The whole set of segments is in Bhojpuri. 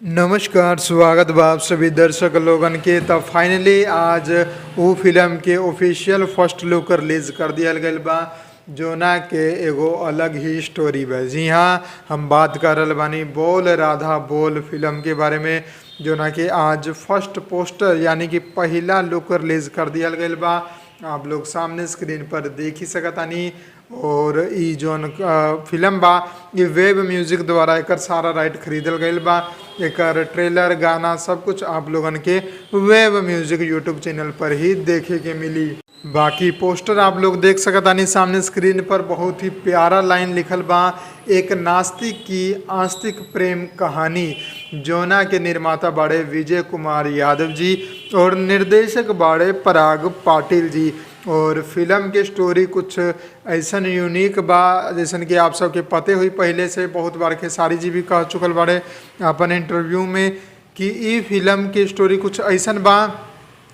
नमस्कार, स्वागत बा आप सभी दर्शक लोगन के। तब फाइनली आज वो फिल्म के ऑफिशियल फर्स्ट लुक रिलीज कर दिया गया बा, जोना के एगो अलग ही स्टोरी बा। जी हाँ, हम बात कर रहे बानी बोल राधा बोल फिल्म के बारे में, जोना के आज फर्स्ट पोस्टर यानी कि पहला लुक रिलीज कर दिया गया बा। आप लोग सामने स्क्रीन पर देख ही सकतानी। और ई जोन फिल्म बा ये वेब म्यूजिक द्वारा एकर सारा राइट खरीदल गईल बा। एकर ट्रेलर गाना सब कुछ आप लोगन के वेब म्यूजिक यूट्यूब चैनल पर ही देखे के मिली। बाकी पोस्टर आप लोग देख सकतानी सामने स्क्रीन पर। बहुत ही प्यारा लाइन लिखल बा, एक नास्तिक की आस्तिक प्रेम कहानी। जोना के निर्माता बाड़े विजय कुमार यादव जी और निर्देशक बाड़े पराग पाटिल जी। और फिल्म के स्टोरी कुछ ऐसा यूनिक बा जैसन कि आप सबके पते हुई पहले से बहुत बार खेसारी जी भी कह चुकल बाड़े अपन इंटरव्यू में कि ई फिल्म की स्टोरी कुछ ऐसा बा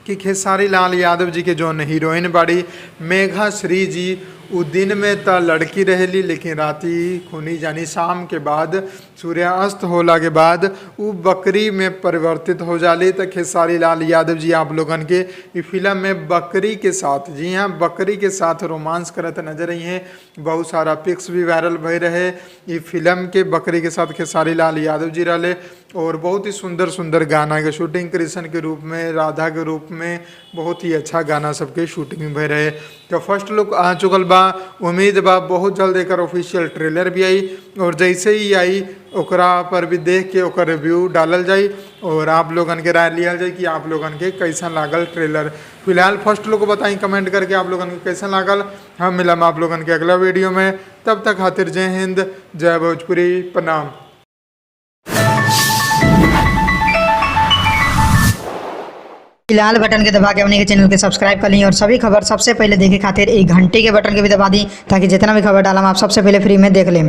कि खेसारी लाल यादव जी के जौन हीरोइन बाड़ी मेघा श्री जी, उ दिन में त लड़की रहेली लेकिन राती खूनी जानी शाम के बाद सूर्यास्त होला के बाद उ बकरी में परिवर्तित हो जाली। तो खेसारी लाल यादव जी आप लोगन के इस फिल्म में बकरी के साथ, जी हाँ, बकरी के साथ रोमांस करत नजर आई हैं। बहुत सारा पिक्स भी वायरल भई रहे इस फिल्म के। बकरी के साथ खेसारी लाल यादव जी रहे और बहुत ही सुंदर सुंदर गाना के शूटिंग कृष्ण के रूप में, राधा के रूप में बहुत ही अच्छा गाना सबके शूटिंग भई रहे। तो फर्स्ट लुक आ चुकल बा, उम्मीद बा बहुत जल्द एक ऑफिशियल ट्रेलर भी आई और जैसे ही आई ओकरा पर भी देख के ओकर रिव्यू डालल जाई और आप लोगन के राय लिया जाए कि आप लोगन के कैसा लागल ट्रेलर। फिलहाल फर्स्ट लुक बताई कमेंट करके आप लोगन के कैसा लागल। हम मिलम आप लोगन के अगला वीडियो में, तब तक खातिर जय हिंद, जय भोजपुरी, प्रणाम। लाल बटन के दबा के अपने के चैनल के सब्सक्राइब कर ली और सभी खबर सबसे पहले देखे खातिर एक घंटे के बटन के भी दबा दी ताकि जितना भी खबर डालम आप सबसे पहले फ्री में देख लें।